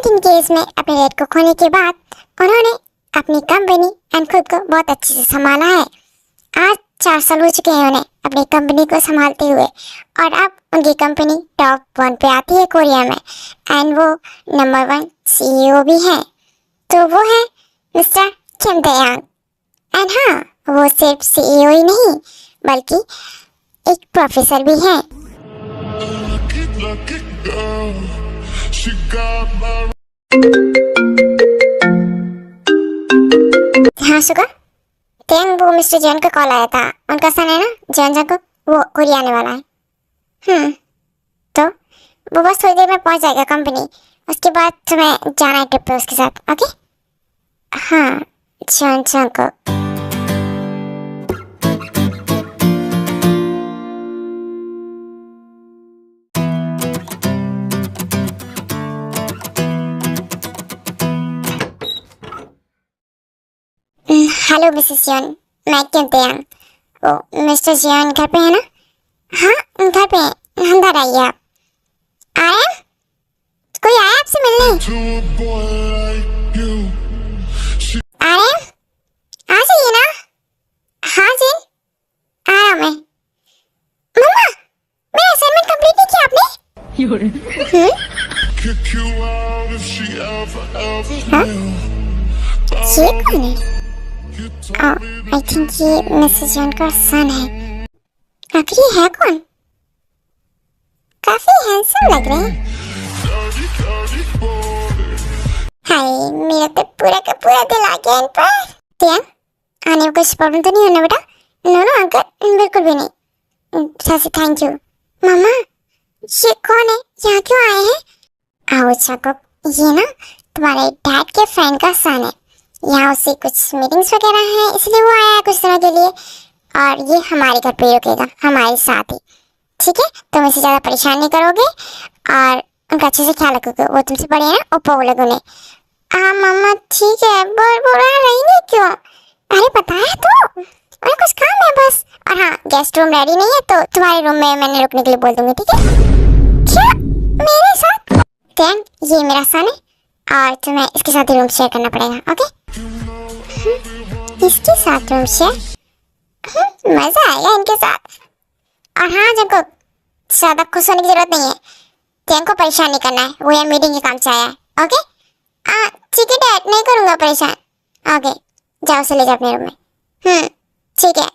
लेकिन केस में अपने डैड को खोने के बाद उन्होंने अपनी कंपनी एंड खुद को बहुत अच्छे से संभाला है। आज 4 साल हो चुके हैं उन्हें अपनी कंपनी को संभालते हुए और अब उनकी कंपनी टॉप 1 पे आती है कोरिया में एंड वो नंबर 1 CEO भी है। तो वो है मिस्टर किम ताeyang। एंड हाँ, वो सिर्फ CEO ही नहीं बल्कि एक प्रोफेसर भी है। हाँ सुगा, तेंग वो मिस्टर जॉन का कॉल आया था। उनका सन है ना जॉन जंगकुक, वो कोरिया आने वाला है। तो वो बस थोड़ी देर में पहुंच जाएगा कंपनी। उसके बाद तुम्हें जाना है ट्रिप पे उसके साथ, ओके? हाँ, Jeon Jungkook. Hello Mrs Jeon, मैं किम ताeyang। वो मिस्टर जियोन घर पे है ना? हाँ घर पे हैं, अंदर आइए आप। आया? कोई आया आपसे मिलने? आया? आ जाइए ना। हाँ जी, आया मैं। मम्मा, मेरा असाइनमेंट कंप्लीट नहीं किया आपने? हाँ? ये कौन है? आई थिंक ये मिसेस जॉन का सन है। आखिर ये है कौन? काफी हैंडसम लग रहे हैं। हाय, मेरा तो पूरा का पूरा दिल आ गया इन पर। ताeyang, आने में कुछ प्रॉब्लम तो नहीं होना बेटा? नो नो अंकल, बिल्कुल भी नहीं। सासी थैंक यू। मामा, ये कौन है? यहाँ क्यों आए हैं? आओ जंगकुक, ये ना तुम्हारे डैड के फ्रेंड का सन है। यहाँ उससे कुछ मीटिंग्स वगैरह हैं, इसलिए वो आया है कुछ दिनों के लिए और ये हमारे घर पे रुकेगा हमारे साथ ही। ठीक है, तुम इसे ज़्यादा परेशान नहीं करोगे और उनका अच्छे से ख्याल रखोगे। वो तुमसे बड़े हैं ना, ऊपर बोलोगे उन्हें। हाँ मम्मा ठीक है, बोल रही नहीं क्यों? अरे बताया तो, उन्हें कुछ काम है बस। और हाँ, गेस्ट रूम रेडी नहीं है तो तुम्हारे रूम में मैंने रुकने के लिए बोल दूंगी, ठीक है? क्या मेरे साथ? ताeyang, ये मेरा सन है और तुम्हें इसके साथ रूम शेयर करना पड़ेगा, ओके? इसके साथ रूम शेयर? मजा आएगा इनके साथ। और हाँ जंगकुक, ज्यादा खुश होने की जरूरत नहीं है। ताeyang को परेशान नहीं करना है, वो यहाँ मीटिंग के काम से आया है, ओके? ठीक है डैड, नहीं करूँगा परेशान। ओके, जाओ से ले जाओ अपने रूम में। ठीक है,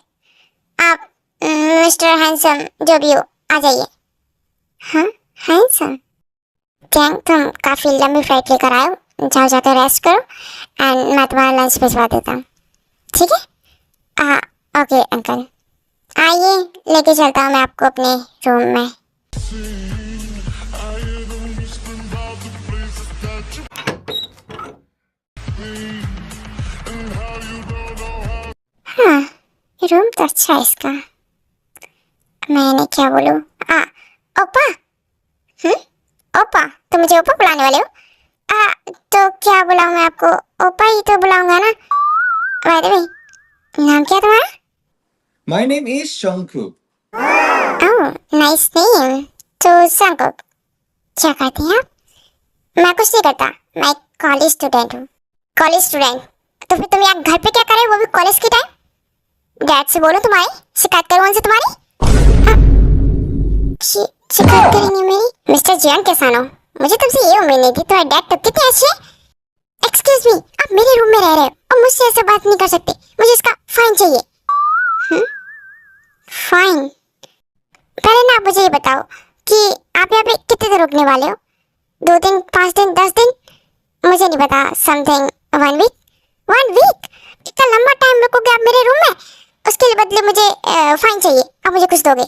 आप मिस्टर हैंडसम जो भी हो आ जाइए। हाँ हैंडसम? ताeyang, तुम काफी लंबी फ्लाइट लेकर आए हो, जाओ जाकर रेस्ट करो एंड मैं तुम्हारा लंच भिजवा देता हूँ, ठीक है? हाँ ओके अंकल, आइए लेके चलता हूँ मैं आपको अपने रूम में। हाँ, रूम तो अच्छा है इसका। मैंने क्या बोलूँ? ओपा। ओपा, तुम मुझे ओपा बुलाने वाले हो? तो क्या बुलाऊं मैं आपको? ओपा ही तो बुलाऊंगा ना। बाय द वे, नाम क्या तुम्हारा? My name is Jungkook. Oh nice name. तो जंगकुक, क्या करते हैं आप? मैं कुछ नहीं करता, मैं कॉलेज स्टूडेंट हूँ। College student? तो फिर तुम यहाँ घर पे क्या कर रहे हो, वो भी कॉलेज के टाइम? डैड से बोलो तुम्हारी शिकायत करूँ उनसे तुम्हारी। शिकायत करेंगे मेरी? मिस्टर जियोन कैसा हो? मुझे तुमसे ये उम्मीद नहीं थी। तुम्हारे डैड तो कितने अच्छे हैं। एक्सक्यूज मी, आप मेरे रूम में रह रहे हो और मुझसे ऐसे बात नहीं कर सकते। मुझे इसका फाइन चाहिए। फाइन? पहले ना आप मुझे ये बताओ कि आप यहाँ पे कितने दिन रुकने वाले हो? 2 दिन, 5 दिन, 10 दिन? मुझे नहीं पता, समथिंग 1 वीक? 1 वीक? इतना लंबा टाइम रुकोगे आप मेरे रूम में? उसके लिए बदले मुझे फाइन चाहिए। आप मुझे कुछ दोगे?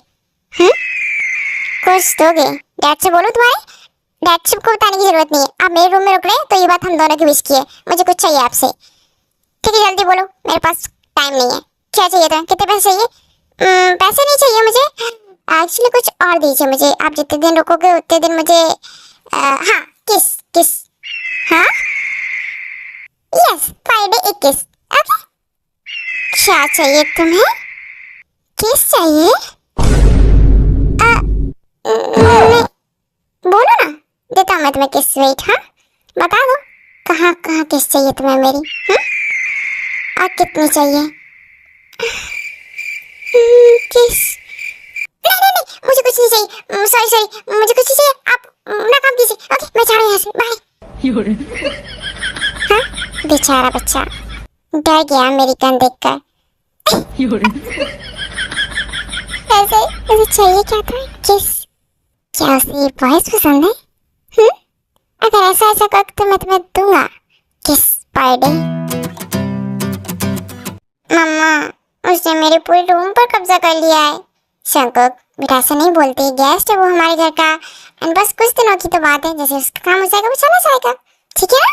कुछ दोगे? डैड से बोलो तुम्हारे। डैड से को बताने की जरूरत नहीं है। आप मेरे रूम में रुक रहे हैं तो ये बात हम दोनों के बीच की है। मुझे कुछ चाहिए आपसे, ठीक है? जल्दी बोलो, मेरे पास टाइम नहीं है। क्या चाहिए था? कितने पैसे चाहिए? पैसे नहीं चाहिए मुझे, एक्चुअली कुछ और दीजिए मुझे। आप जितने दिन रुकोगे उतने दिन मुझे हाँ किस। हाँ यस, पर डे 1 किस, ओके? क्या चाहिए तुम्हें? किस चाहिए? नहीं, बोलो ना, देता हूँ मैं तुम्हें किस। वेट, हाँ बता दो, कहाँ कहाँ किस चाहिए तुम्हें मेरी? और कितनी चाहिए? किस? नहीं नहीं नहीं, मुझे कुछ नहीं चाहिए। सॉरी सॉरी, मुझे कुछ नहीं चाहिए। आप ना काम कीजिए। ओके, मैं जा रही हूँ यहाँ से। बाय। हाँ, बेचारा बच्चा डर गया मेरी गन देखकर। ऐसे ऐसे चाहिए क्या था? किस? क्या उसे ये वॉइस पसंद है? अगर ऐसा ऐसा कर तो मैं तुम्हें दूंगा किस पर डे। मम्मा, उसने मेरे पूरे रूम पर कब्जा कर लिया है। शंकुक, बेटा ऐसा नहीं बोलते, गेस्ट है वो हमारे घर का। एंड बस कुछ दिनों की तो बात है, जैसे उसका काम हो जाएगा वो चला जाएगा, ठीक है ना?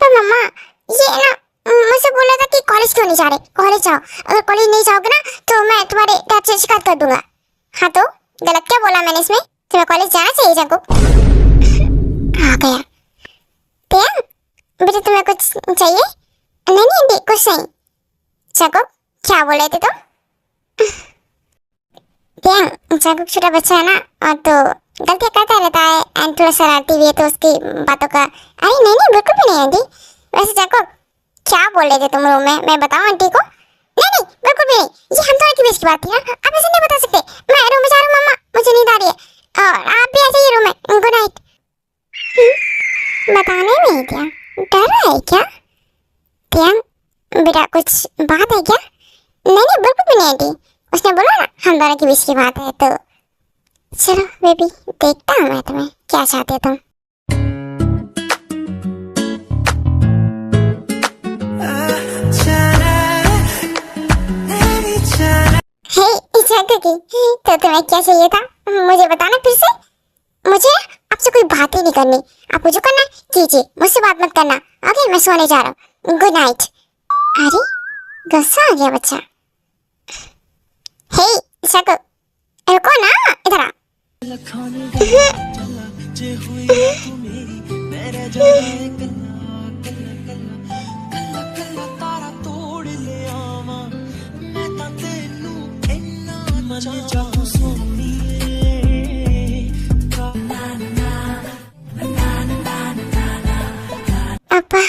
पर मम्मा, ये ना मुझसे बोला था कि कॉलेज क्यों नहीं जा रहे? कॉलेज जाओ। अगर कॉलेज नहीं जाओगे ना तो मैं तुम्हारे डैड से शिकायत कर दूंगा। हाँ तो गलत क्या बोला मैंने इसमें? तुम्हें कॉलेज जाना चाहिए शंकुक। आ गया। बेटा तुम्हें कुछ चाहिए? नहीं नहीं कुछ नहीं। शंकुक, क्या बोल रहे थे तुम? शंकुक छोटा बच्चा है ना, और तो गलतियाँ करता रहता है एंड थोड़ा शरारती भी है, तो उसकी बातों का। अरे नहीं नहीं, बिल्कुल भी नहीं आंटी। वैसे शंकुक, क्या बोल रहे थे तुम रूम में? मैं बताऊं आंटी को? नहीं नहीं, बिल्कुल भी नहीं। ये हम दोनों की बीच की बात थी ना, आप ऐसे नहीं बता सकते। मैं रूम में जा रहा हूँ मम्मा, मुझे नींद आ रही है और आप भी ऐसे ही रूम में। Good night. बताने में क्या डर रहा है क्या? बेटा कुछ बात है क्या? नहीं नहीं, बिल्कुल भी नहीं आंटी। उसने बोला ना हम दोनों के बीच की बात है, तो चलो बेबी, देखता हूँ मैं तुम्हें क्या चाहते हो तुम। तो तुम्हें क्या चाहिए था? मुझे बताना फिर से। मुझे आपसे कोई बात ही नहीं करनी। आपको जो करना कीजिए, मुझसे बात मत करना। ओके, मैं सोने जा रहा हूँ। Good night. अरे गुस्सा आ गया बच्चा। हे शंकुक, रुको ना, इधर आ। अपा,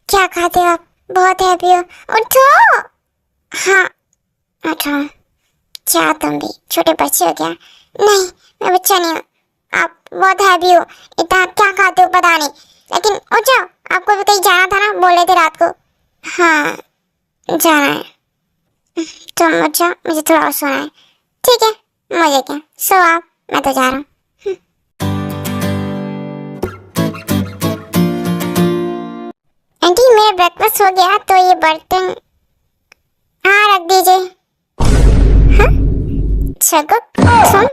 क्या खाते हो आप? बहुत हैप्पी हो, उठो। हाँ उठो। क्या तुम भी छोटे बच्चे हो क्या? नहीं, मैं बच्चा नहीं हूँ। आप बहुत हैप्पी हो। इतना क्या खाते हो पता नहीं, लेकिन उठ जाओ। आपको भी कहीं जाना था ना, बोल रहे थे रात को। हाँ जाना है। तुम उठ जाओ, मुझे थोड़ा और सोना है। ठीक है, मुझे क्या, सो आप, मैं तो जा रहा हूँ। आंटी मेरा ब्रेकफास्ट हो गया, तो ये बर्तन हाँ रख दीजिए। हाँ शंकुक, सुन।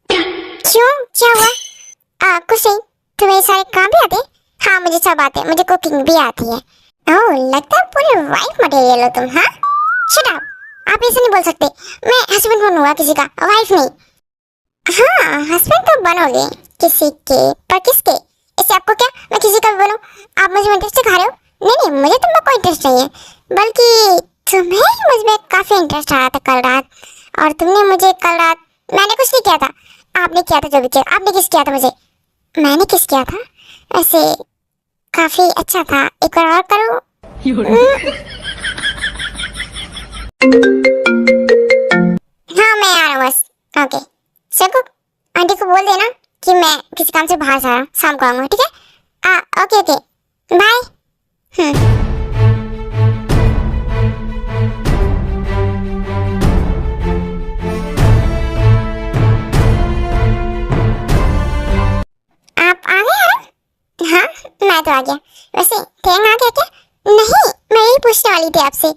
क्यों, क्या हुआ? कुछ नहीं। तुम्हें ये सारे काम भी आते? हाँ मुझे सब आते, मुझे कुकिंग भी आती है। ओह, लगता है पूरे वाइफ मटेरियल हो तुम। हाँ शट अप, आप ऐसे नहीं बोल सकते। मैं हस्बैंड बनूंगा किसी का, वाइफ नहीं। हाँ हस्बैंड तो बनोगे किसी के, पर किसके? इससे आपको क्या, मैं किसी का भी बनूं? आप मुझे इंटरेस्ट दिखा रहे हो? नहीं नहीं, मुझे तुम में कोई इंटरेस्ट नहीं है, बल्कि तुम्हें मुझ में काफी इंटरेस्ट आया था कल रात। और तुमने मुझे कल रात, मैंने कुछ नहीं किया था, आपने किया था जो भी किया। आपने किस किया था मुझे? मैंने किस किया था? ऐसे काफी अच्छा था, एक बार और करो। हाँ मैं आ रहा हूँ बस। ओके शंकुक, आंटी को बोल देना कि मैं किसी काम से बाहर जा रहा हूँ, शाम को आऊंगा, ठीक है? Okay okay, bye. आप आ गए हैं? हाँ मैं तो आ गया। वैसे टेंग आ गया क्या? नहीं, मैं यही पूछने वाली थी आपसे।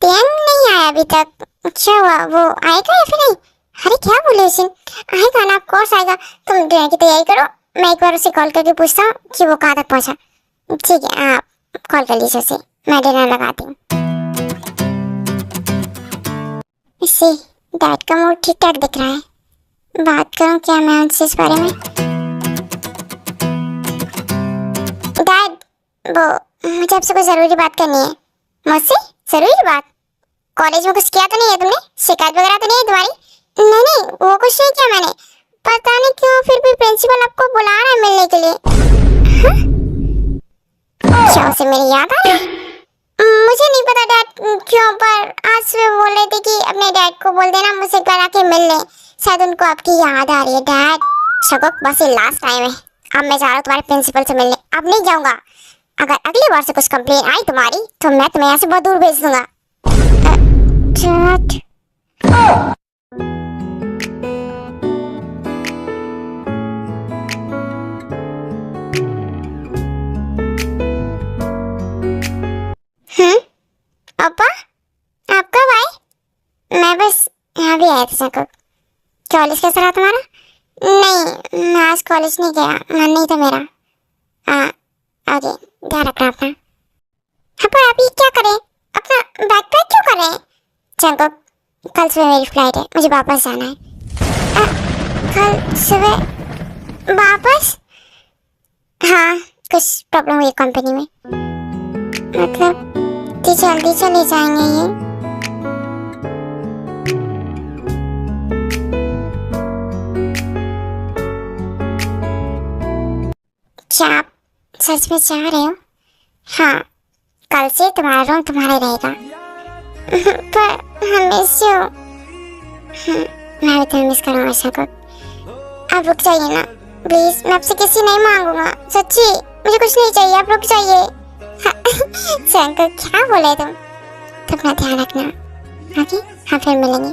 टेंग नहीं आया अभी तक। क्या हुआ, वो आएगा या फिर नहीं? अरे क्या बोले उसे, आएगा ना, ऑफ कोर्स आएगा। तुम डिनर की तैयारी करो, मैं एक बार उसे कॉल करके पूछता हूँ कि वो कहाँ तक पहुँचा। ठीक है, आप कॉल कर लीजिए उसे, मैं डिनर लगाती हूँ। इससे डैड का मूड ठीक ठाक दिख रहा है। बात करूँ क्या मैं उनसे इस बारे में? डैड, वो मुझे आपसे कोई जरूरी बात करनी है। मुझसे जरूरी बात? कॉलेज में कुछ किया तो नहीं है तुमने? शिकायत वगैरह तो नहीं है तुम्हारी? नहीं नहीं, वो कुछ नहीं किया मैंने। पता नहीं क्यों फिर भी प्रिंसिपल आपको बुला रहा है मिलने के लिए। हाँ? क्या उसे मेरी याद आ रही? मुझे नहीं पता डैड क्यों, पर आज सुबह बोल रहे थे कि अपने डैड को बोल देना मुझसे एक बार आके मिल ले, शायद उनको आपकी याद आ रही है डैड। शगुक बस ये लास्ट टाइम है, अब मैं जा रहा हूँ तुम्हारे प्रिंसिपल से मिलने, अब नहीं जाऊंगा। अगर अगली बार से कुछ कंप्लेन आई तुम्हारी तो मैं तुम्हें यहाँ से बहुत दूर भेज दूंगा। डैड पापा आप कब आए? मैं बस यहाँ भी आया था शगुक। कॉलेज कैसा रहा तुम्हारा? नहीं, मैं आज कॉलेज नहीं गया, मन नहीं था मेरा। हाँ ओके, ध्यान रखना अपना। हाँ पर अभी क्या करें, अपना बैकपैक क्यों करें? शगुक कल सुबह मेरी फ्लाइट है, मुझे वापस जाना है। कल सुबह वापस? हाँ कुछ प्रॉब्लम हुई कंपनी में, मतलब जल्दी चले जाएंगे ये। क्या आप सच में चाह रहे हो? हाँ कल से तुम्हारा रूम तुम्हारा ही रहेगा। पर हम मिस यू। मैं भी तुम्हें मिस करूंगा शगुक। आप रुक जाइए ना प्लीज, मैं आपसे किसी नहीं मांगूंगा, सच्ची मुझे कुछ नहीं चाहिए, आप रुक जाइए। शंकर क्या बोले तुम? तो अपना ध्यान रखना, ओके? हाँ फिर मिलेंगे।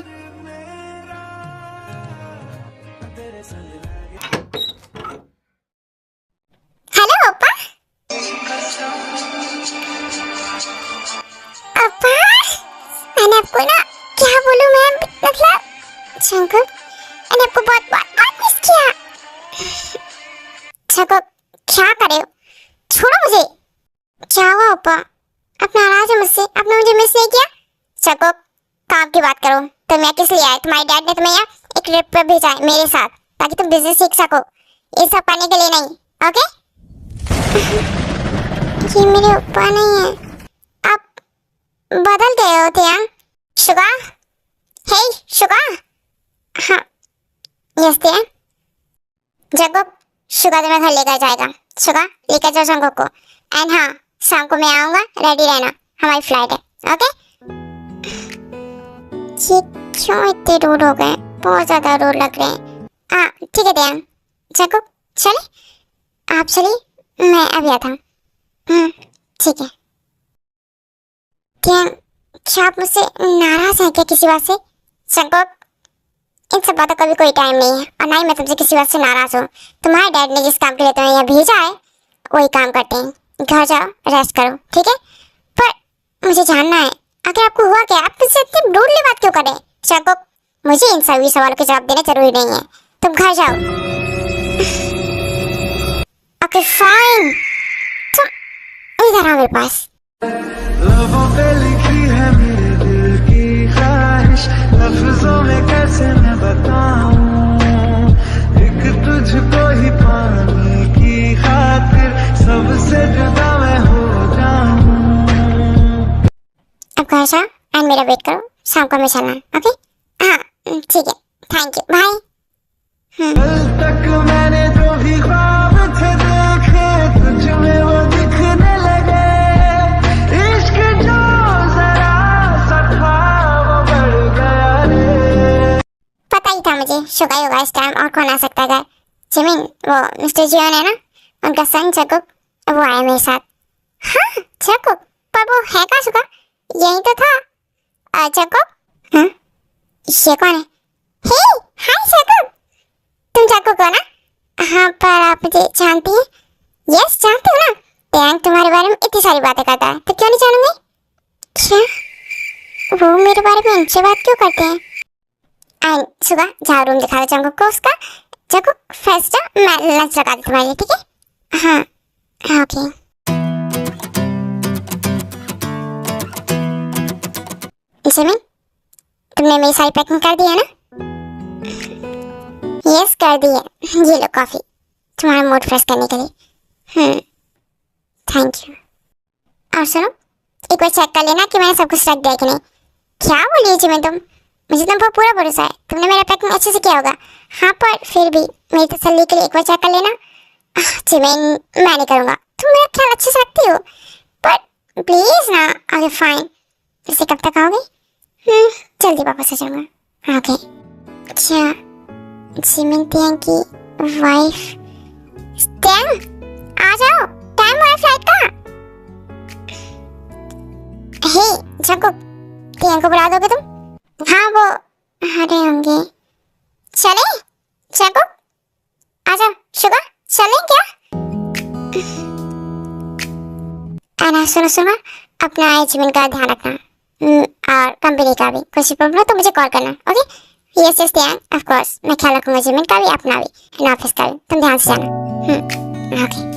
हेलो अप्पा। अप्पा मैंने आपको ना क्या बोलूं मैम, मतलब शंकर मैंने आपको बहुत बहुत बहुत मिस किया। शंकर क्या करे, छोड़ो मुझे। क्या हुआ अप्पा, आप नाराज हो मुझसे? आपने मुझे मिस नहीं किया? शगुक काम की बात करो, तो मैं किस लिए आया? तुम्हारे डैड ने तुम्हें यहाँ एक ट्रिप पर भेजा है मेरे साथ, ताकि तुम बिजनेस सीख सको, ये सब करने के लिए नहीं, ओके? ये मेरे अप्पा नहीं है, आप बदल गए हो थे यार। शुगा, हे शुगा। हाँ यस थे। जगुक शुगा तुम्हें घर लेकर जाएगा। शुगा लेकर जाओ शंकुक को, एंड हाँ शाम को मैं आऊंगा, रेडी रहना, हमारी फ्लाइट है, ओके? ये क्यों इतने रूड हो गए, बहुत ज्यादा रूड लग रहे हैं। हाँ ठीक है दयान। चको चले, आप चलिए, मैं अभी आता हूँ। ठीक है। दयान क्या आप मुझसे नाराज हैं क्या किसी बात से? शंकुक इन सब बातों का भी कोई टाइम नहीं है, और ना ही मैं तुमसे किसी बात से नाराज हूँ। तुम्हारे डैड ने जिस काम के लिए तुम्हें यहाँ भेजा है वही काम करते हैं, घर जाओ रेस्ट करो, ठीक है? पर मुझे जानना है अगर आपको हुआ क्या, आप मुझसे इतनी रूडली बात क्यों करें? शंकुक मुझे इन सभी सवालों के जवाब देना जरूरी नहीं है, तुम घर जाओ। ओके फाइन, तुम इधर आओ मेरे पास। लबों पे लिखी है मेरे दिल की ख्वाहिश, लफ्जों में कैसे मैं बताऊं, एक तुझको ही पाने की खातिर सबसे जुदा मैं हो जाऊं। अब घर जाओ एंड मेरा वेट करो, शाम को मैं चलना, ओके? हाँ ठीक है, थैंक यू, बाय। कल तक मैंने जो भी ख्वाब थे देखे तुझ में वो दिखने लगे, इश्क जो जरा सा था वो बढ़ गया रे। पता ही था मुझे शुगा होगा इस टाइम, और कौन आ सकता है? जिमिन वो मिस्टर जियोन है ना, उनका सन जगुक, वो आया मेरे साथ। हाँ जगुक, पर वो है कहाँ शुगा? यही तो था। जगुक, हाँ ये कौन है? हे हाय जगुक, तुम जगुक हो ना? हाँ पर आप मुझे जानती हैं? यस जानती हो ना, टैंक तुम्हारे बारे में इतनी सारी बातें करता है, तो क्यों नहीं जानूंगी? क्या वो मेरे बारे में इनसे बात क्यों करते हैं? एंड सुबह जाओ रूम दिखा दो जंगुक को उसका। जंगुक फर्स्ट मैं लंच लगा दूँ तुम्हारे लिए, ठीक है? हाँ ओके। जिमिन तुमने मेरी सारी पैकिंग कर दी है ना? यस कर दी है, ये लो कॉफी तुम्हारा मूड फ्रेश करने के लिए। Thank you. और सुनो एक बार चेक कर लेना कि मैंने सब कुछ रख दिया कि नहीं। क्या बोलिए जिमिन तुम, मुझे तुम पर पूरा भरोसा है, तुमने मेरा पैकिंग अच्छे से किया होगा। हाँ पर फिर भी मेरी तसल्ली के लिए एक बार चेक कर लेना। जिमिन मैं नहीं करूँगा, तुम मेरा ख्याल अच्छे से रखती हो, पर प्लीज ना। ओके फाइन, इसे कब तक आओगे? जल्दी वापस आ जाऊंगा। ओके। अच्छा, जिमिन तियांग की वाइफ तियांग, आ जाओ, टाइम हुआ फ्लाइट का। हे जंकुक, तियांग को बुला दोगे तुम? हाँ, वो आ रहे होंगे। चले जंकुक, आजा। शुगर, चलें क्या? आना, सुनो सुनो, अपना जिमिन का ध्यान रखना, और कंपनी का भी। कुछ प्रॉब्लम हो तो मुझे कॉल करना। ओके? यस यस तियांग, ऑफ कोर्स मैं ख्याल रखूंगा जिमिन का भी, अपना भी, एंड ऑफिस का भी। तुम ध्यान से जाना। ओके।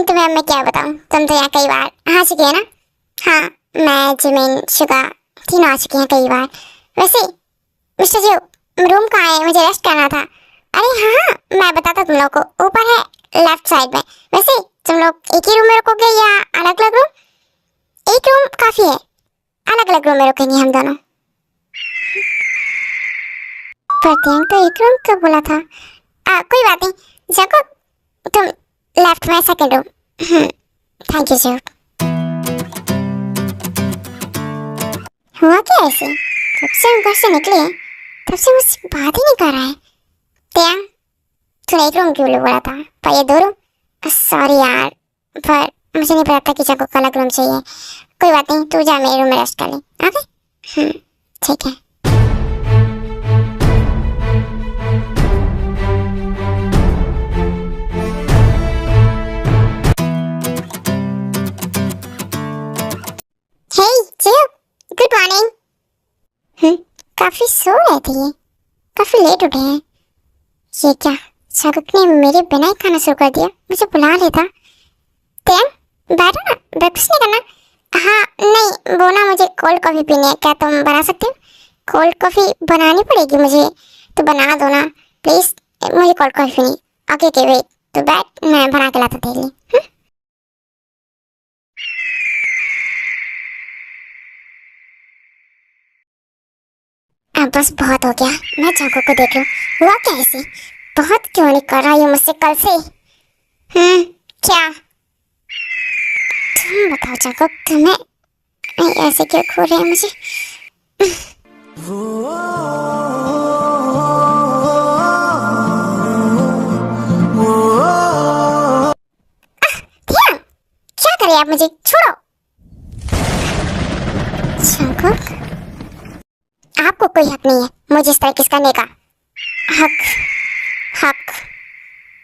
तुम्हें मैं क्या बताऊं, तुम तो यहाँ कई बार आ चुकी है ना। हाँ, मैं जिमिन शुगा तीनों आ चुकी हैं कई बार। वैसे मिस्टर जी, रूम कहाँ है? मुझे रेस्ट करना था। अरे हाँ, मैं बताता तुम लोग को, ऊपर है लेफ्ट साइड में। वैसे तुम लोग एक ही रूम में रुकोगे या अलग अलग रूम? एक रूम काफी है, अलग अलग रूम में रुकेंगे हम दोनों। प्रत्यंक तो एक रूम क्यों बोला था? कोई बात नहीं, जको तुम लेफ्ट में second room. Thank you sir. हुआ क्या ऐसे? जब से हम घर से निकले तब से मुझसे बात ही नहीं कर रहा है। क्या तूने एक रूम क्यों बोला था? पर ये दो रूम? सॉरी यार, पर मुझे नहीं पता था कि जगह को अलग रूम चाहिए। कोई बात नहीं, तू जा मेरे रूम में रेस्ट कर ले। ओके? ठीक है। Good morning. काफी सो रहे थे ये, काफी लेट उठे हैं। ये क्या, शाहरुख ने मेरे बिना ही खाना शुरू कर दिया? मुझे बुला लेता। तेम बैठो ना, ब्रेकफास्ट नहीं करना? हाँ नहीं, वो ना मुझे कोल्ड कॉफी पीनी है। क्या तुम बना सकते हो? कोल्ड कॉफी बनानी पड़ेगी मुझे, तो बना दो ना प्लीज, मुझे कोल्ड कॉफी पीनी। ओके ओके वेट, तो बैठ, मैं बना के लाता तेरे लिए। अब बस बहुत हो गया, मैं चाकू को देख लूं। हुआ क्या ऐसे? बहुत क्यों नहीं कर रहा ये मुझसे कल से? क्या? तुम बताओ चाकू, तुम्हें ऐसे क्यों खो रहे हैं मुझे? क्या करे आप? मुझे छोड़ो। चाकू, आपको कोई हक नहीं है मुझे इस तरह किस करने का। हक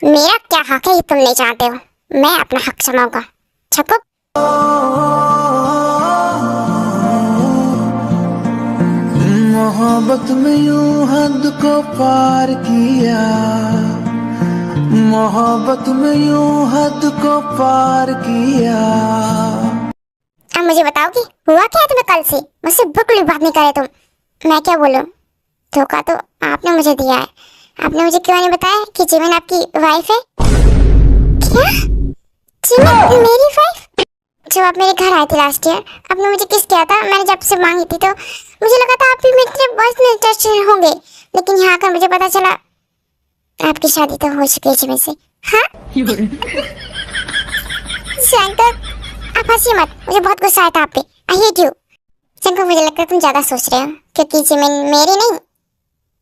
मेरा क्या हक है ये तुम नहीं जानते हो। मैं अपना हक जमाऊंगा। छको, मोहब्बत में यूं हद को पार किया, मोहब्बत में यूं हद को पार किया। अब मुझे बताओ कि हुआ क्या है तुम्हें कल से? मुझसे बिल्कुल भी बात नहीं करे तुम। मैं क्या बोलूं? धोखा तो आपने मुझे दिया है। आपने मुझे क्यों नहीं बताया कि जिमिन आपकी वाइफ है? क्या? जिमिन मेरी वाइफ? जब आप मेरे घर आए थे लास्ट ईयर, आपने मुझे किस किया था? मैंने जब से मांगी थी तो मुझे लगा था आप भी मेरे बॉयज में इंटरेस्टेड होंगे, लेकिन यहाँ आकर मुझे पता चला आपकी शादी तो हो चुकी है जिमिन से। हाँ? शंकर, आप हंसिए मत, मुझे बहुत गुस्सा आया था आप पे। आई हेट यू। शंकर, मुझे लगता है तुम ज्यादा सोच रहे हो, क्योंकि जिमिन मेरी नहीं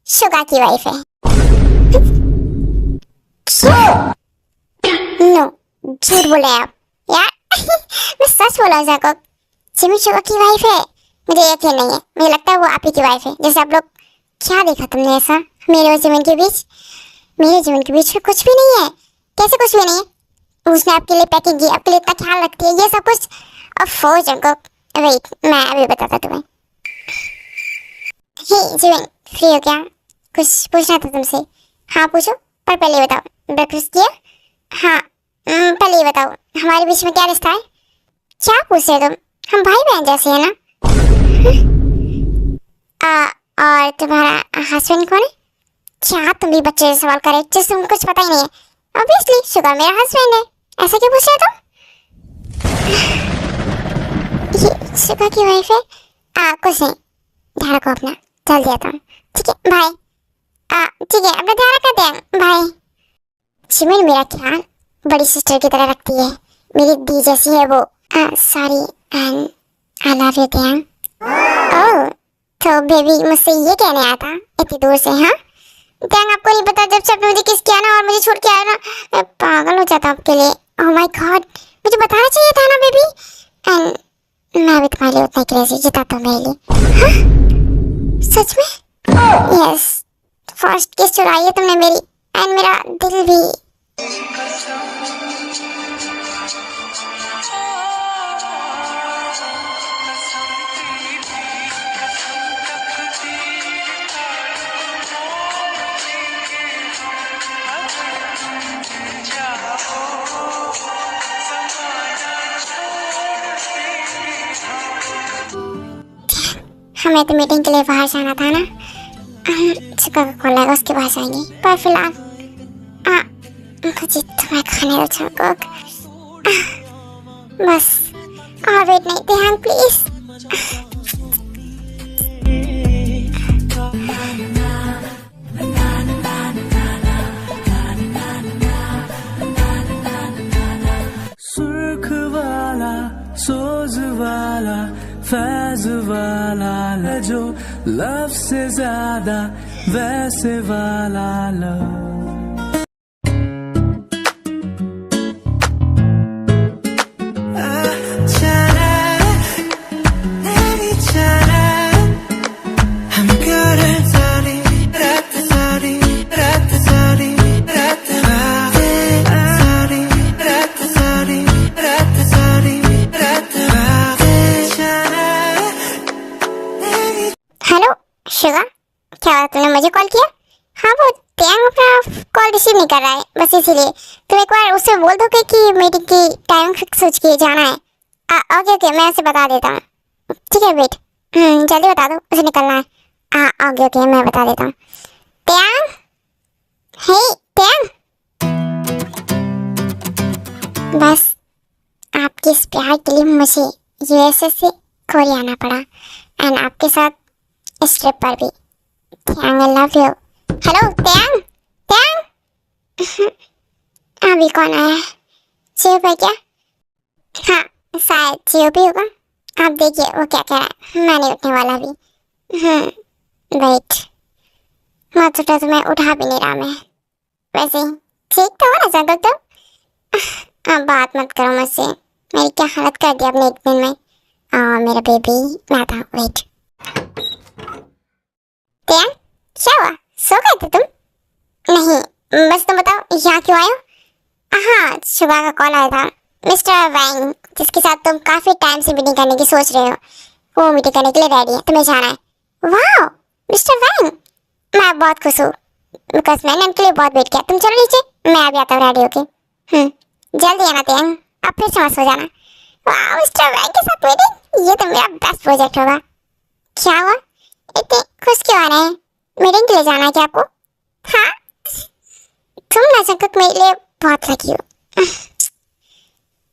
शुगा की वाइफ है। नो, झूठ बोले आप यार। मैं सच बोला जाको, जिमिन शुगा की वाइफ है। मुझे यकीन नहीं है, मुझे लगता है वो आप ही की वाइफ है। जैसे आप लोग, क्या देखा तुमने ऐसा मेरे और जिमिन के बीच? मेरे जिमिन के बीच में कुछ भी नहीं है। कैसे कुछ भी नहीं है? उसने आपके लिए पैकिंग की, आपके लिए इतना ख्याल रखती है, ये सब कुछ। अफो जंको, वेट, मैं अभी बताता तुम्हें। हे जिमिन, फ्री हो क्या? कुछ पूछना था तुमसे। हाँ पूछो, पर पहले बताओ ब्रेकफास्ट किया? हाँ, पहले ये बताओ हमारे बीच में क्या रिश्ता है? क्या पूछ रहे हो तुम? हम भाई बहन जैसे है ना। और तुम्हारा हस्बैंड कौन है? क्या तुम भी बच्चे से सवाल करे जिससे तुमको कुछ पता ही नहीं है? ऑब्वियसली शुगर मेरा हस्बैंड है। ऐसा क्यों पूछ रहे तुम? ये शुगर की वाइफ है? कुछ नहीं, ध्यान रखो अपना। चल दिया तुम। ठीक है भाई। ठीक है, अपना ध्यान रखा ध्यान भाई। सिमरन मेरा ख्याल बड़ी सिस्टर की तरह रखती है, मेरी दी जैसी है वो। Sorry and I love you ध्यान। ओह, तो बेबी मुझसे ये कहने आया था इतनी दूर से? हाँ ध्यान, आपको नहीं पता जब से आपने मुझे किस किया ना और मुझे छोड़ के आया ना, मैं पागल हो जाता आपके लिए। ओह माय गॉड, मुझे बताना चाहिए था ना बेबी। एंड मैं भी तुम्हारे लिए उतना ही क्रेजी जितना तुम मेरे लिए। हाँ? सच में? यस, फर्स्ट किस चुराई है तुमने मेरी, एंड मेरा दिल भी। हमें तो मीटिंग के लिए बाहर जाना था ना, चिका का कॉल आएगा उसके पास जाएंगे। पर फिलहाल मुझे तुम्हें खाने दो चंकुक। बस और वेट नहीं ध्यान प्लीज। सुर्ख वाला, सोज वाला, फैज वाला, जो लव से ज्यादा वैसे वाला लव। हेलो शिवा, क्या हुआ तुमने मुझे कॉल किया? हाँ वो टैंग अपना कॉल रिसीव नहीं कर रहा है, बस इसीलिए तुम एक बार उससे बोल दो कि मीटिंग की टाइम फिक्स सोच के जाना है। ओके ओके, मैं उसे बता देता हूँ। ठीक है वेट, जल्दी बता दो, उसे निकलना है। ओके ओके, मैं बता देता हूँ। टैंग, हे टैंग। बस आपके इस प्यार के लिए मुझे यूएसए से कोरिया आना पड़ा, एंड आपके साथ इस ट्रिप पर भी। Tang I love you. Hello Tang, Tang. अभी कौन आया है? जियो पे क्या? हाँ शायद जियो भी होगा। आप देखिए वो क्या कह रहा है, मैं नहीं उठने वाला अभी। वेट, मत उठा तो मैं उठा भी नहीं रहा। मैं वैसे ठीक तो हो ना जगह तो। अब बात मत करो मुझसे, मेरी क्या हालत कर दी आपने एक दिन में। मेरा बेबी मैं था। वेट टैंग, क्या हुआ? सो गए थे तुम? नहीं, बस तुम बताओ यहाँ क्यों आए हो? हाँ सुबह का कॉल आया था मिस्टर वैंग, जिसके साथ तुम काफी टाइम से मीटिंग करने की सोच रहे हो, वो मीटिंग करने के लिए रेडी है, तुम्हें जाना है। वाह मिस्टर वैंग, मैं बहुत खुश हूँ बिकॉज मैंने उनके लिए बहुत वेट किया। तुम चलो नीचे, मैं अभी आता हूँ रेडी होके। जल्दी आना टैंग, अब फिर से मत सो जाना। वाह मिस्टर वैंग के साथ मीटिंग, ये तो मेरा बेस्ट प्रोजेक्ट होगा। क्या हुआ, इतने खुश क्यों आ रहे हैं? मीटिंग के लिए जाना है क्या आपको? हाँ तुम ना जगत मेरे लिए बहुत लकी हो।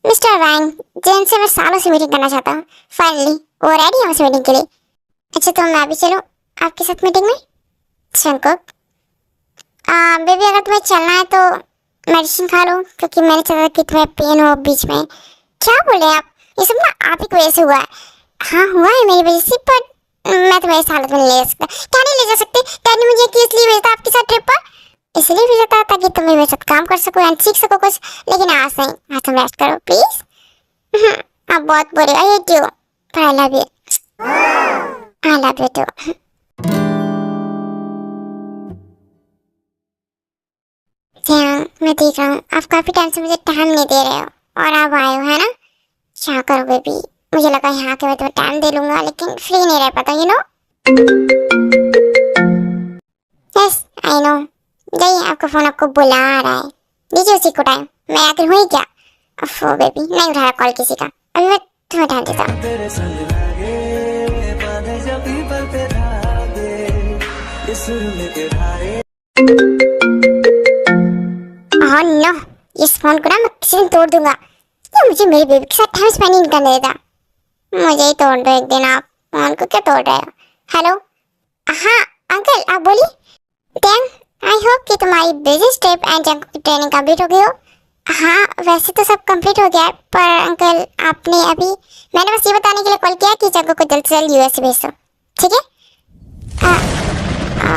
मिस्टर वैंग, जिनसे मैं सालों से मीटिंग करना चाहता हूँ, फाइनली वो रेडी है उस मीटिंग के लिए। अच्छा तो मैं भी चलूँ आपके साथ मीटिंग में? शंकुक बेबी, अगर तुम्हें चलना है तो मेडिसिन खा लो, क्योंकि मैंने चला कि तुम्हें पेन हो बीच में। क्या बोले आप? ये सब ना आप ही की वजह से हुआ है। हाँ हुआ है मेरी वजह से, पर मैं तुम्हें इस हालत में नहीं ले जा सकता। क्या नहीं ले जा सकते? डैडी मुझे किस लिए भेजा था आपके साथ ट्रिप पर? इसलिए भेजा था ताकि तुम मेरे साथ काम कर सको एंड सीख सको कुछ, लेकिन आज नहीं। आज तुम रेस्ट करो प्लीज। आप बहुत बुरे, आई हेट यू, पर I love you. I love you too. ध्यान, मैं देख रहा हूँ आप काफी टाइम से मुझे टाइम नहीं दे रहे हो, और आप आए हो है ना? क्या करो बेबी, मुझे लगा यहाँ के मैं तुम्हें टाइम दे लूंगा, लेकिन फ्री नहीं रह पाता you know. Yes I know, जाइए आपका फोन आपको बुला रहा है, दीजिए उसी को टाइम। मैं आखिर हुई क्या? अफो बेबी, नहीं उठा रहा कॉल किसी का। अभी मैं तुम्हें डाल देता हूँ। तेरे संग लागे बांधे जब भी पल पे धागे इस सुर में के धारे। ओह नो, इस फोन को ना मैं किसी दिन तोड़ दूंगा। ये मुझे मेरी बेबी के साथ टाइम स्पेंड नहीं करने देता। मुझे ही तोड़ दो एक दिन। आप फोन को क्या तोड़ रहे हो? हेलो, हाँ अंकल आप बोलिए। डैम, आई होप कि तुम्हारी बिजनेस ट्रिप एंड जंक की ट्रेनिंग कंप्लीट हो गई हो। हाँ वैसे तो सब कंप्लीट हो गया है, पर अंकल आपने अभी, मैंने बस ये बताने के लिए कॉल किया कि जंको को जल्द से जल्द यूएस भेज दो, ठीक है?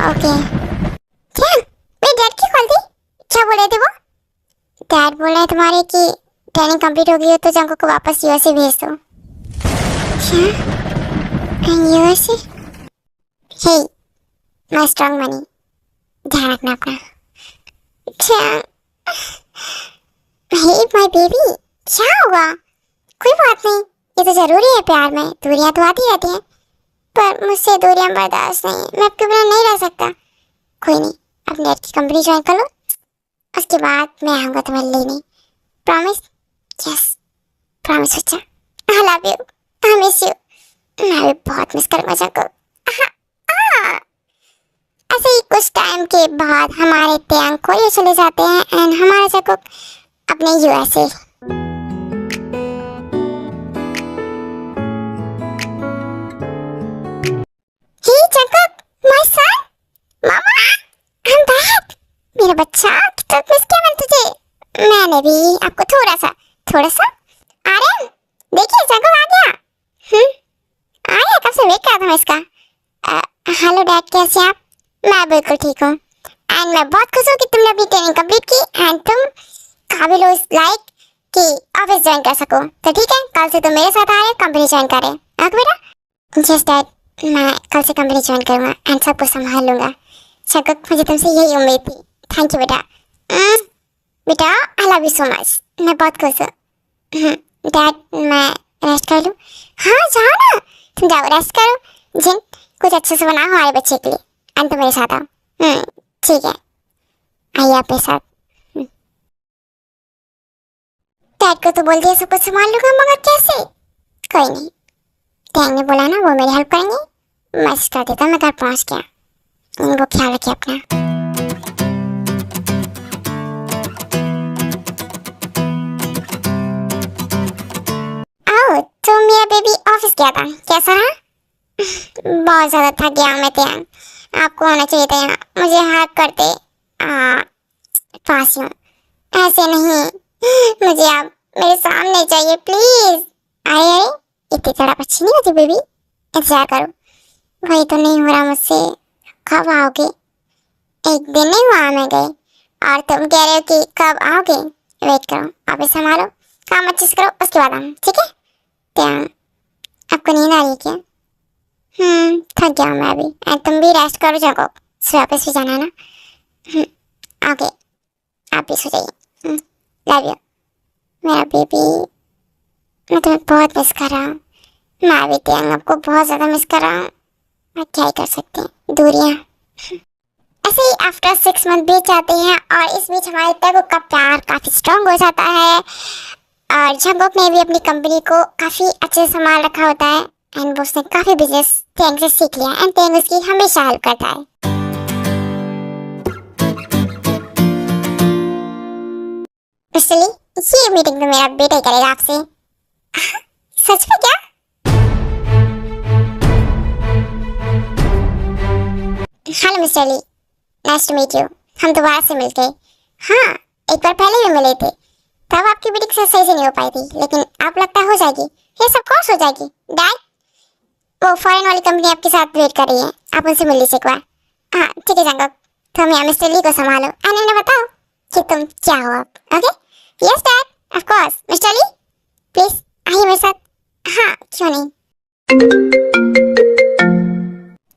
ओके। क्या मेरे डैड की कॉल थी? क्या बोल रहे थे वो? डैड बोल रहे हैं तुम्हारे कि ट्रेनिंग कंप्लीट हो गई हो तो जंको को वापस यूएसए भेज दो। क्या USA? Hey my strong money, ध्यान रखना अपना। क्या हे माय बेबी, क्या हुआ? कोई बात नहीं, ये तो जरूरी है प्यार में, दूरियां तो आती रहती हैं, पर मुझसे दूरियां बर्दाश्त नहीं है, मैं आपके बिना नहीं रह सकता। कोई नहीं, अपने डैड की कंपनी ज्वाइन कर लो, उसके बाद मैं आऊंगा तुम्हें लेने। प्रॉमिस? यस प्रॉमिस बच्चा। आई love you, I miss you. मैं भी बहुत मिस करूंगा जंको। ऐसे ही कुछ टाइम के बाद हमारे त्यांग कोरिया चले जाते हैं एंड हमारा जंको अपने USA. Hey Jungkook, my son, mama, I am back. मेरा बच्चा, कितना मिस किया मैंने तुझे। मैंने भी आपको थोड़ा सा आ रहे हैं। देखिए जंकुक आ गया। आ गया, कब से वेट कर रहा था मैं इसका। हेलो डैड, कैसे आप? मैं बिल्कुल ठीक हूँ एंड मैं बहुत खुश हूँ कि तुमने अपनी ट्रेनिंग कंप्लीट की एंड तुम काबिल हो इस लायक कि ऑफिस ज्वाइन कर सको। तो ठीक है, कल से तुम मेरे साथ आ रहे हो, कंपनी ज्वाइन कर रहे हो। ओके बेटा? यस डैड, मैं कल से कंपनी ज्वाइन करूँगा एंड सब कुछ संभाल लूँगा। शकुक, मुझे तुमसे यही उम्मीद थी। थैंक यू बेटा। बेटा आई लव यू सो मच, मैं बहुत खुश हूँ। डैड मैं रेस्ट कर लूँ? हाँ जाओ ना, तुम जाओ रेस्ट करो। जिन कुछ अच्छे से बनाओ हमारे बच्चे के लिए एंड तुम मेरे साथ आओ। ठीक है, आइए आप मेरे साथ। डैड को तो बोल दिया सब कुछ संभाल लूंगा, मगर कैसे? कोई नहीं, डैड ने बोला ना वो मेरी हेल्प करेंगे। मैसेज कर देता मैं घर पहुंच गया। वो ख्याल रखिए अपना। आओ, तो मेरा बेबी ऑफिस गया था, कैसा रहा? बहुत ज्यादा थक गया मैं त्याग, आपको होना चाहिए था यहाँ, मुझे हैक करते पास हूँ। ऐसे नहीं, मुझे आप मेरे सामने चाहिए प्लीज। अरे अरे, इतनी तड़प अच्छी नहीं होती बेबी, इंतजार करो। वही तो नहीं हो रहा मुझसे, कब आओगे? एक दिन नहीं हुआ मैं गए और तुम कह रहे हो कि कब आओगे। वेट करो, आप इसे संभालो, काम अच्छे से करो, उसके बाद आना, ठीक है? त्याग, आपको नींद आ रही है क्या? थक गया मैं अभी एंड तुम भी रेस्ट करो जगो, सुबह ऑफिस भी जाना है ना। ओके, आप भी सो जाइए। लव यू मेरा बेबी, मैं तुम्हें बहुत मिस कर रहा हूँ। मैं भी त्यांग आपको बहुत ज़्यादा मिस कर रहा हूँ, मैं क्या ही कर सकते हैं, दूरियाँ। ऐसे ही आफ्टर 6 मंथ बीत जाते हैं और इस बीच हमारे तक का प्यार काफ़ी स्ट्रांग हो जाता है और जंगुक ने भी अपनी कंपनी को काफ़ी अच्छे से संभाल रखा होता है एंड उसने काफ़ी बिजनेस त्यांग से सीख लिया एंड त्यांग उसकी हमेशा हेल्प करता है। इसलिए ये मीटिंग तो मेरा बेटा ही करेगा आपसे। सच में क्या? Hello Mister Lee, nice to meet you. हम दोबारा से मिल गए। हाँ, एक बार पहले भी मिले थे, तब आपकी मीटिंग सही से नहीं हो पाई थी, लेकिन आप लगता है हो जाएगी। ये सब कोर्स हो जाएगी। डैड, वो फॉरेन वाली कंपनी आपके साथ वेट कर रही है, आप उनसे मिल लीजिए एक बार। हाँ ठीक है जंगुक, तुम यहाँ मिस्टर ली को संभालो एंड इन्हें बताओ कि तुम क्या हो आप। Okay? Yes dad, of course. Mister Lee please आइए मेरे साथ। हाँ क्यों नहीं।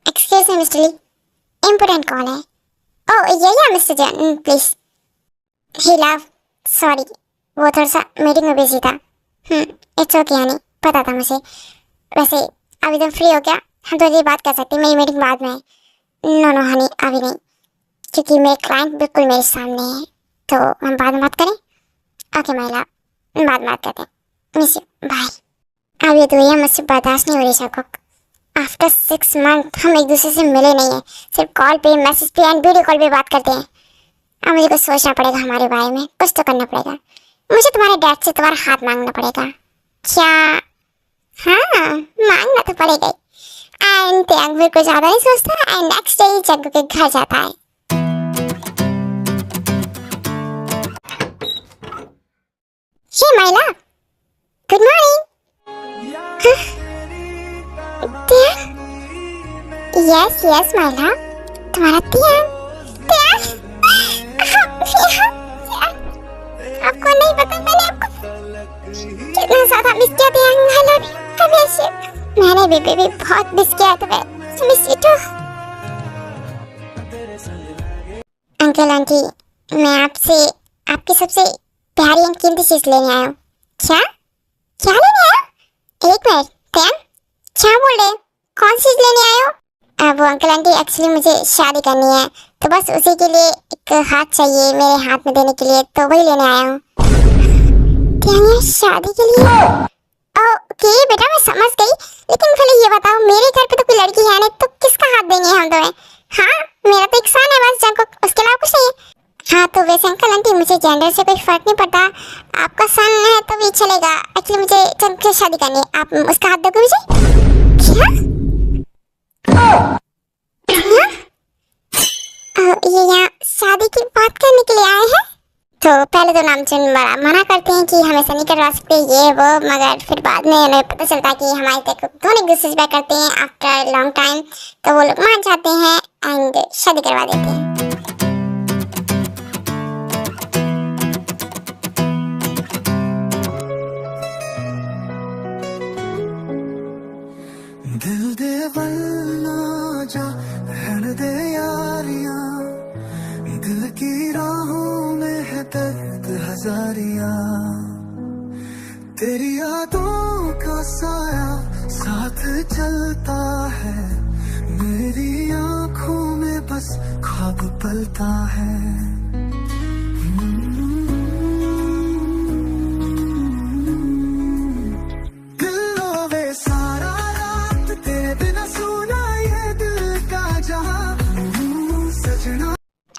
Excuse me Mister Lee, important call है। ओह ये Mister Jain please. He love, sorry वो थोड़ा सा मीटिंग में बिजी था। इट्स ओके हनी, पता था मुझे। वैसे अभी तुम फ्री हो क्या? हम थोड़ी देर बात कर सकते हैं, मेरी मीटिंग बाद में है। नो नो हनी, अभी नहीं, क्योंकि मेरे क्लाइंट बिल्कुल मेरे सामने है, तो हम बाद में बात करें। ओके महिला, बाद में बात करते हैं। Miss you, bye. अब ये दुनिया मुझसे बर्दाश्त नहीं हो रही शौकत। आफ्टर 6 मंथ हम एक दूसरे से मिले नहीं है, सिर्फ कॉल पे, मैसेज पे एंड वीडियो कॉल पे बात करते हैं। अब मुझे कुछ सोचना पड़ेगा हमारे बारे में, कुछ तो करना पड़ेगा। मुझे तुम्हारे डैड से तुम्हारा हाथ मांगना पड़ेगा। क्या? हाँ, मांगना तो पड़ेगा ही। एंड त्याग फिर कुछ ज्यादा नहीं सोचता एंड नेक्स्ट डे जग्गू के घर जाता है। हे माइला, गुड मॉर्निंग। यस यस माइला, तुम्हारा त्याग आपको नहीं पता, मैंने आपको कितना ज्यादा मिस किया था। आई लव यू हमेशा। मैंने भी बेबी बहुत मिस किया था, miss you too. Uncle aunty, मैं आपसे आपकी सबसे प्यारी एंड कीमती चीज लेने आया हूँ। क्या? क्या लेने आया? एक मिनट, क्या बोल रहे? कौन सी चीज लेने आए हो? वो अंकल आंटी, एक्चुअली मुझे शादी करनी है, तो बस उसी के लिए एक हाथ चाहिए मेरे हाथ में देने के लिए, तो वही लेने आया हूँ। शादी के लिए? ओके बेटा, मैं समझ गई, लेकिन पहले ये बताओ, मेरे घर पे तो कोई लड़की है नहीं, तो किसका हाथ देंगे हम तुम्हें? हाँ, मेरा तो एक सन है बस जंकुक, उसके अलावा कुछ नहीं है। हाँ तो वैसे अंकल आंटी, मुझे जेंडर से कोई फर्क नहीं पड़ता, आपका सन है तो भी चलेगा। एक्चुअली मुझे जंकुक से शादी करनी है, आप उसका हाथ दोगे मुझे? क्या? ये यहाँ शादी की बात करने के लिए आए हैं? तो पहले तो नामचीन बड़ा मना करते हैं कि हम ऐसा नहीं करवा सकते ये वो, मगर फिर बाद में उन्हें पता चलता है कि हमारे तक दोनों गुस्से बैक करते हैं आफ्टर लॉन्ग टाइम, तो वो लोग मान जाते हैं एंड शादी करवा देते हैं। दिल दे वल्ला जा रहने दे यारियां, दिल की राहों में है दर्द हजारियां, तेरी यादों का साया साथ चलता है, मेरी आंखों में बस ख्वाब पलता है।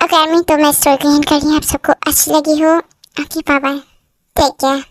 ओके, तो मैं स्टोरी एंड कर रही हूँ, आप सबको अच्छी लगी हो। Okay bye bye, take care.